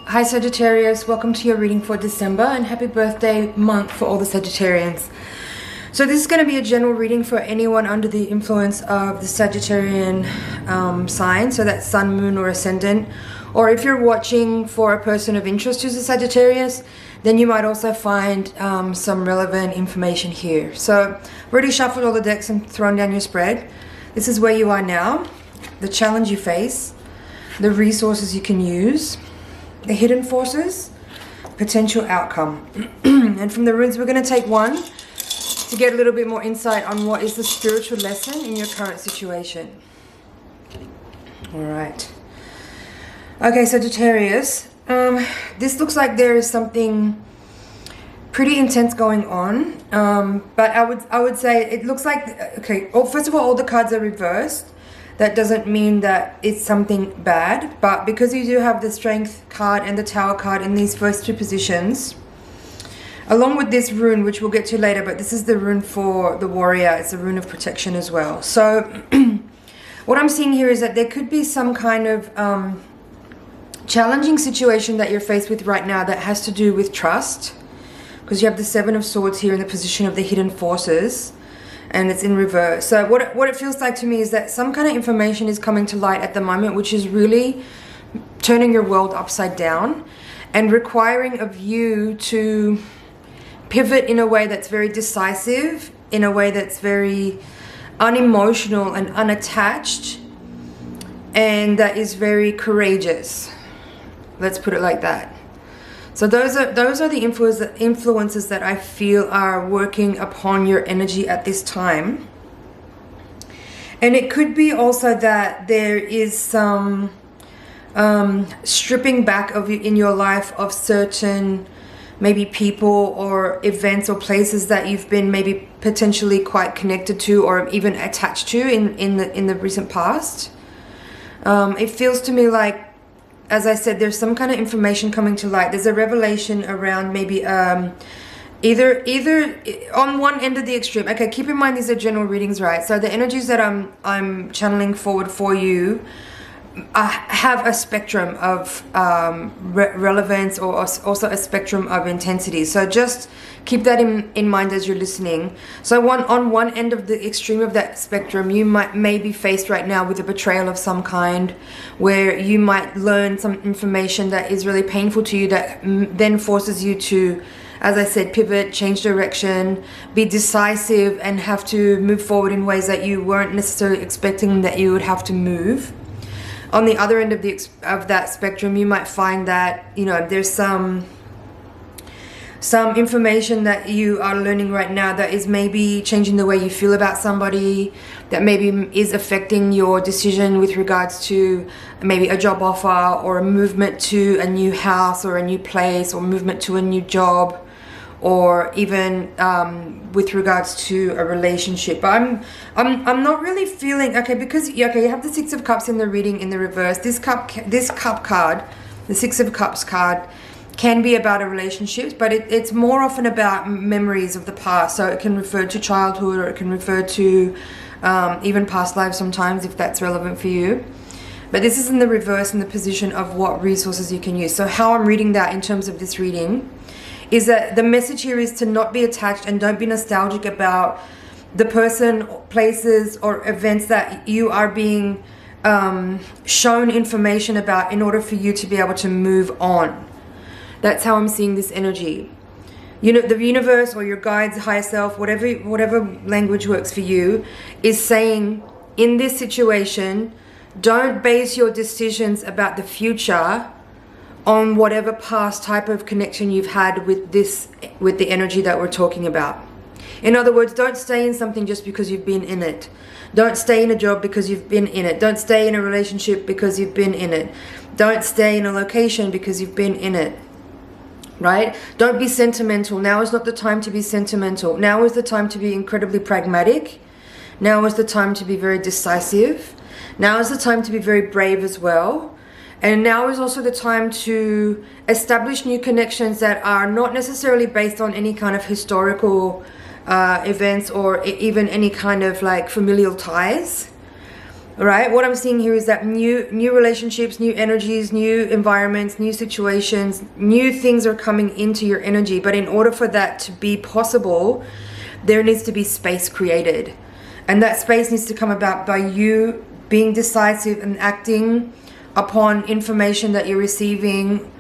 Hi Sagittarius, welcome to your reading for December and happy birthday month for all the Sagittarians. So this is going to be a general reading for anyone under the influence of the Sagittarian sign, so that's Sun, Moon or Ascendant. Or if you're watching for a person of interest who's a Sagittarius, then you might also find some relevant information here. So I've already shuffled all the decks and thrown down your spread. This is where you are now, the challenge you face, the resources you can use, the hidden forces, potential outcome. And from the runes, we're going to take one to get a little bit more insight on what is the spiritual lesson in your current situation. All right. Okay, Sagittarius. This looks like there is something pretty intense going on. But I would say it looks like, okay, first of all the cards are reversed. That doesn't mean that it's something bad, but because you do have the Strength card and the Tower card in these first two positions, along with this rune, which we'll get to later, but this is the rune for the warrior. It's a rune of protection as well. So what I'm seeing here is that there could be some kind of challenging situation that you're faced with right now that has to do with trust, because you have the Seven of Swords here in the position of the hidden forces. And it's in reverse. So what it feels like to me is that some kind of information is coming to light at the moment, which is really turning your world upside down and requiring of you to pivot in a way that's very decisive, in a way that's very unemotional and unattached, and that is very courageous. Let's put it like that. So those are the influences that I feel are working upon your energy at this time. And it could be also that there is some stripping back of you in your life of certain maybe people or events or places that you've been maybe potentially quite connected to or even attached to in the recent past. It feels to me like, as I said, there's some kind of information coming to light. There's a revelation around maybe either on one end of the extreme. Okay, keep in mind these are general readings, right? So the energies that I'm channeling forward for you have a spectrum of relevance or also a spectrum of intensity. So just keep that in mind as you're listening. So on one end of the extreme of that spectrum, you may be faced right now with a betrayal of some kind, where you might learn some information that is really painful to you, that then forces you to, as I said, pivot, change direction, be decisive, and have to move forward in ways that you weren't necessarily expecting that you would have to move. On the other end of that spectrum, you might find that, you know, there's some information that you are learning right now that is maybe changing the way you feel about somebody, that maybe is affecting your decision with regards to maybe a job offer or a movement to a new house or a new place or movement to a new job, or even with regards to a relationship. But I'm not really feeling okay, because you have the Six of Cups in the reading in the reverse. This cup card, the Six of Cups card, can be about a relationship, but it's more often about memories of the past. So it can refer to childhood, or it can refer to even past lives sometimes, if that's relevant for you. But this is in the reverse, in the position of what resources you can use. So how I'm reading that in terms of this reading is that the message here is to not be attached and don't be nostalgic about the person, places, or events that you are being shown information about in order for you to be able to move on. That's how I'm seeing this energy. You know, the universe or your guides, higher self, whatever language works for you, is saying in this situation, don't base your decisions about the future on whatever past type of connection you've had with the energy that we're talking about. In other words, don't stay in something just because you've been in it. Don't stay in a job because you've been in it. Don't stay in a relationship because you've been in it. Don't stay in a location because you've been in it. Right? Don't be sentimental. Now is not the time to be sentimental. Now is the time to be incredibly pragmatic. Now is the time to be very decisive. Now is the time to be very brave as well. And now is also the time to establish new connections that are not necessarily based on any kind of historical events or even any kind of like familial ties. right? What I'm seeing here is that new relationships, new energies, new environments, new situations, new things are coming into your energy. But in order for that to be possible, there needs to be space created. And that space needs to come about by you being decisive and acting upon information that you're receiving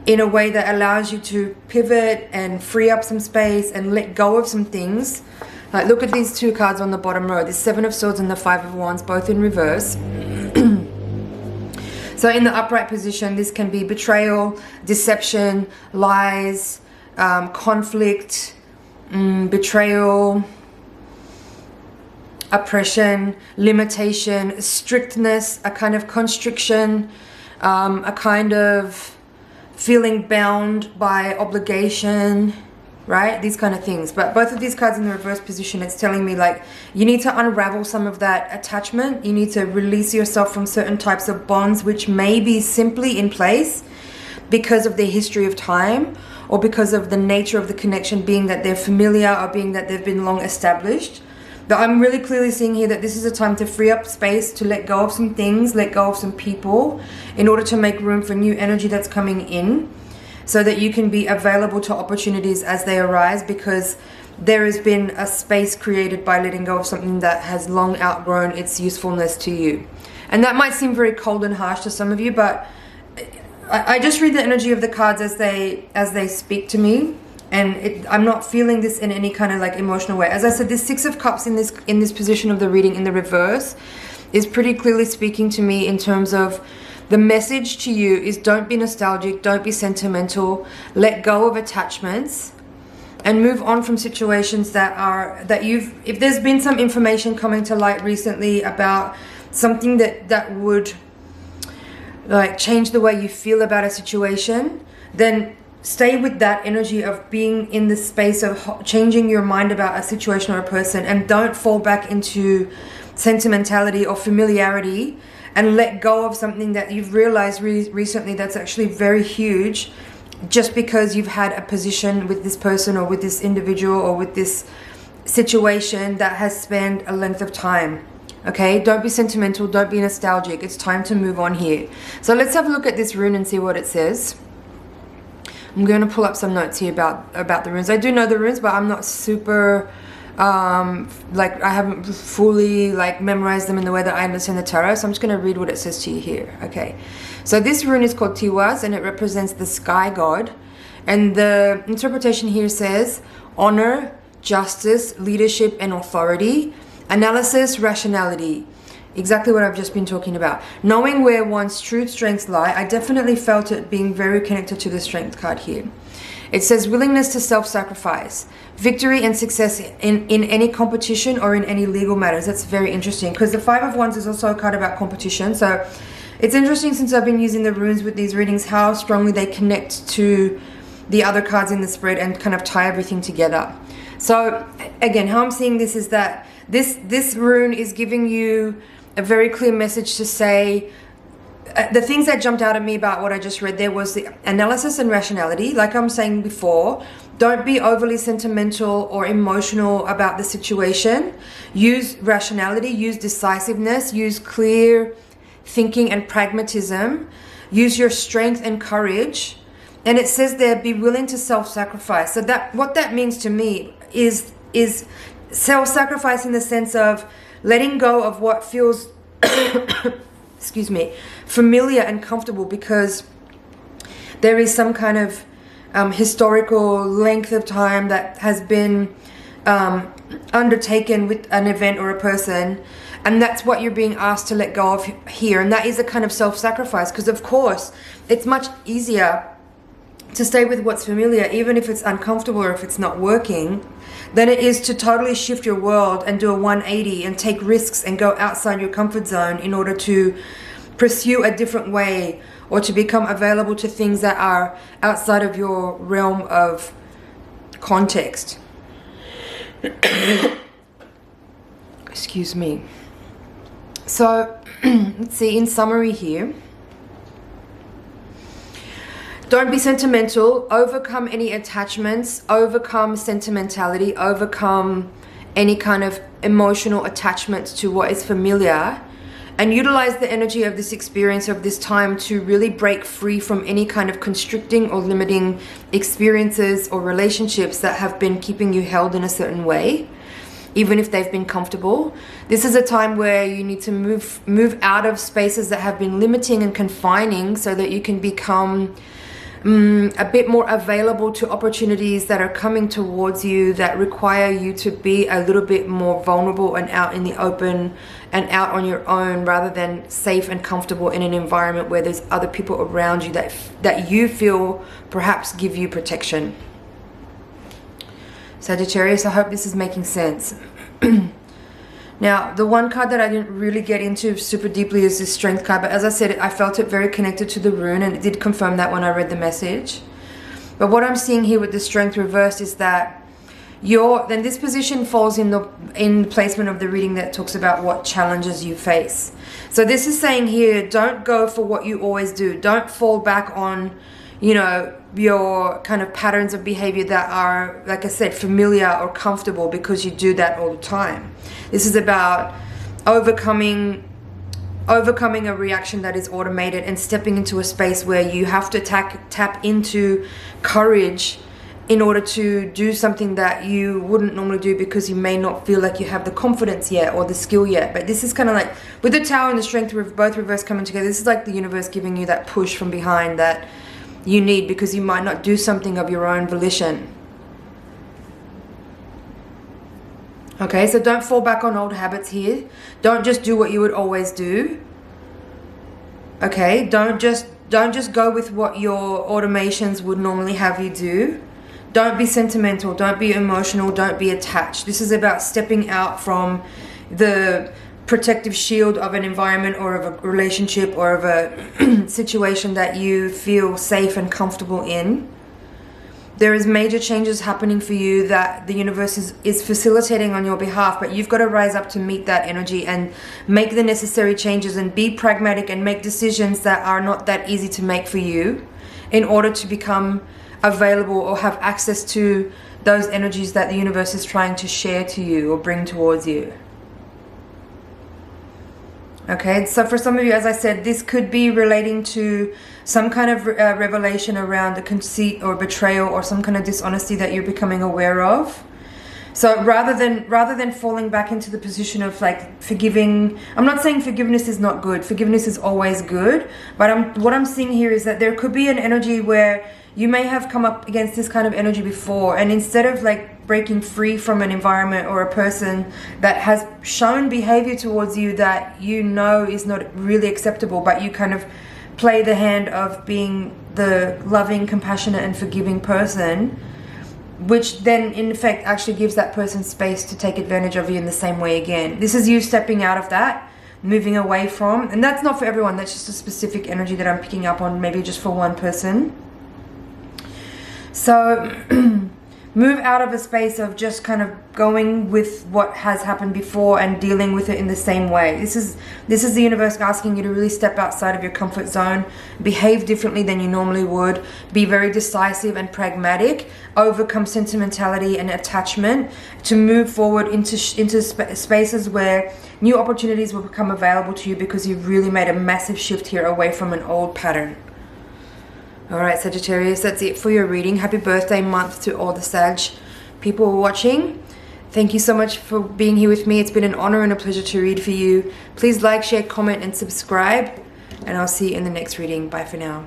in a way that allows you to pivot and free up some space and let go of some things. Like, look at these two cards on the bottom row, the Seven of Swords and the Five of Wands, both in reverse. So in the upright position, this can be betrayal, deception, lies, conflict, betrayal, oppression, limitation, strictness, a kind of constriction, a kind of feeling bound by obligation, right? These kind of things. But both of these cards in the reverse position, it's telling me like you need to unravel some of that attachment. You need to release yourself from certain types of bonds which may be simply in place because of the history of time, or because of the nature of the connection being that they're familiar, or being that they've been long established. But I'm really clearly seeing here that this is a time to free up space, to let go of some things, let go of some people, in order to make room for new energy that's coming in, so that you can be available to opportunities as they arise, because there has been a space created by letting go of something that has long outgrown its usefulness to you. And that might seem very cold and harsh to some of you, but I just read the energy of the cards as they speak to me. And I'm not feeling this in any kind of like emotional way. As I said, this Six of Cups in this position of the reading in the reverse is pretty clearly speaking to me in terms of the message to you is don't be nostalgic, don't be sentimental, let go of attachments and move on from situations if there's been some information coming to light recently about something that would like change the way you feel about a situation, then stay with that energy of being in the space of changing your mind about a situation or a person, and don't fall back into sentimentality or familiarity, and let go of something that you've realized recently that's actually very huge, just because you've had a position with this person or with this individual or with this situation that has spanned a length of time. Okay, don't be sentimental, don't be nostalgic. It's time to move on here. So let's have a look at this rune and see what it says. I'm going to pull up some notes here about the runes. I do know the runes, but I'm not super like I haven't fully like memorized them in the way that I understand the tarot. So I'm just going to read what it says to you here. Okay, so this rune is called Tiwaz, and it represents the sky god. And the interpretation here says honor, justice, leadership, and authority, analysis, rationality. Exactly what I've just been talking about. Knowing where one's true strengths lie. I definitely felt it being very connected to the strength card here. It says willingness to self-sacrifice, victory and success in any competition or in any legal matters. That's very interesting, because the Five of Wands is also a card about competition. So it's interesting, since I've been using the runes with these readings, how strongly they connect to the other cards in the spread and kind of tie everything together. So again, how I'm seeing this is that this rune is giving you a very clear message to say, the things that jumped out at me about what I just read there was the analysis and rationality. Like I'm saying before, don't be overly sentimental or emotional about the situation. Use rationality, use decisiveness, use clear thinking and pragmatism. Use your strength and courage. And it says there, be willing to self-sacrifice. So that what that means to me is self-sacrifice in the sense of letting go of what feels excuse me, familiar and comfortable, because there is some kind of historical length of time that has been undertaken with an event or a person, and that's what you're being asked to let go of here. And that is a kind of self-sacrifice, because of course it's much easier to stay with what's familiar, even if it's uncomfortable or if it's not working, than it is to totally shift your world and do a 180 and take risks and go outside your comfort zone in order to pursue a different way, or to become available to things that are outside of your realm of context. Excuse me. So let's see, in summary here, don't be sentimental, overcome any attachments, overcome sentimentality, overcome any kind of emotional attachments to what is familiar, and utilize the energy of this experience, of this time, to really break free from any kind of constricting or limiting experiences or relationships that have been keeping you held in a certain way, even if they've been comfortable. This is a time where you need to move out of spaces that have been limiting and confining, so that you can become a bit more available to opportunities that are coming towards you that require you to be a little bit more vulnerable and out in the open and out on your own, rather than safe and comfortable in an environment where there's other people around you that you feel perhaps give you protection. Sagittarius, I hope this is making sense. Now, the one card that I didn't really get into super deeply is this Strength card. But as I said, I felt it very connected to the rune, and it did confirm that when I read the message. But what I'm seeing here with the Strength reversed is that then this position falls in the placement of the reading that talks about what challenges you face. So this is saying here, don't go for what you always do. Don't fall back on, you know, your kind of patterns of behavior that are, like I said, familiar or comfortable, because you do that all the time. This is about overcoming a reaction that is automated and stepping into a space where you have to tap into courage in order to do something that you wouldn't normally do, because you may not feel like you have the confidence yet or the skill yet. But this is kind of like, with the Tower and the Strength both reverse coming together, this is like the universe giving you that push from behind that you need, because you might not do something of your own volition. Okay, so don't fall back on old habits here. Don't just do what you would always do. Okay, don't just go with what your automations would normally have you do. Don't be sentimental, don't be emotional, don't be attached. This is about stepping out from the protective shield of an environment or of a relationship or of a situation that you feel safe and comfortable in. There is major changes happening for you that the universe is facilitating on your behalf, but you've got to rise up to meet that energy and make the necessary changes and be pragmatic and make decisions that are not that easy to make for you, in order to become available or have access to those energies that the universe is trying to share to you or bring towards you. Okay, so for some of you, as I said, this could be relating to some kind of revelation around a conceit or betrayal or some kind of dishonesty that you're becoming aware of. So rather than falling back into the position of like forgiving, I'm not saying forgiveness is not good. Forgiveness is always good. But what I'm seeing here is that there could be an energy where you may have come up against this kind of energy before, and instead of like breaking free from an environment or a person that has shown behavior towards you that you know is not really acceptable, but you kind of play the hand of being the loving, compassionate and forgiving person, which then in effect actually gives that person space to take advantage of you in the same way again. This is you stepping out of that, moving away from, and that's not for everyone, that's just a specific energy that I'm picking up on, maybe just for one person. So move out of a space of just kind of going with what has happened before and dealing with it in the same way. This is the universe asking you to really step outside of your comfort zone, behave differently than you normally would, be very decisive and pragmatic, overcome sentimentality and attachment, to move forward into spaces where new opportunities will become available to you, because you've really made a massive shift here away from an old pattern. Alright, Sagittarius, that's it for your reading. Happy birthday month to all the Sag people watching. Thank you so much for being here with me. It's been an honor and a pleasure to read for you. Please like, share, comment and subscribe. And I'll see you in the next reading. Bye for now.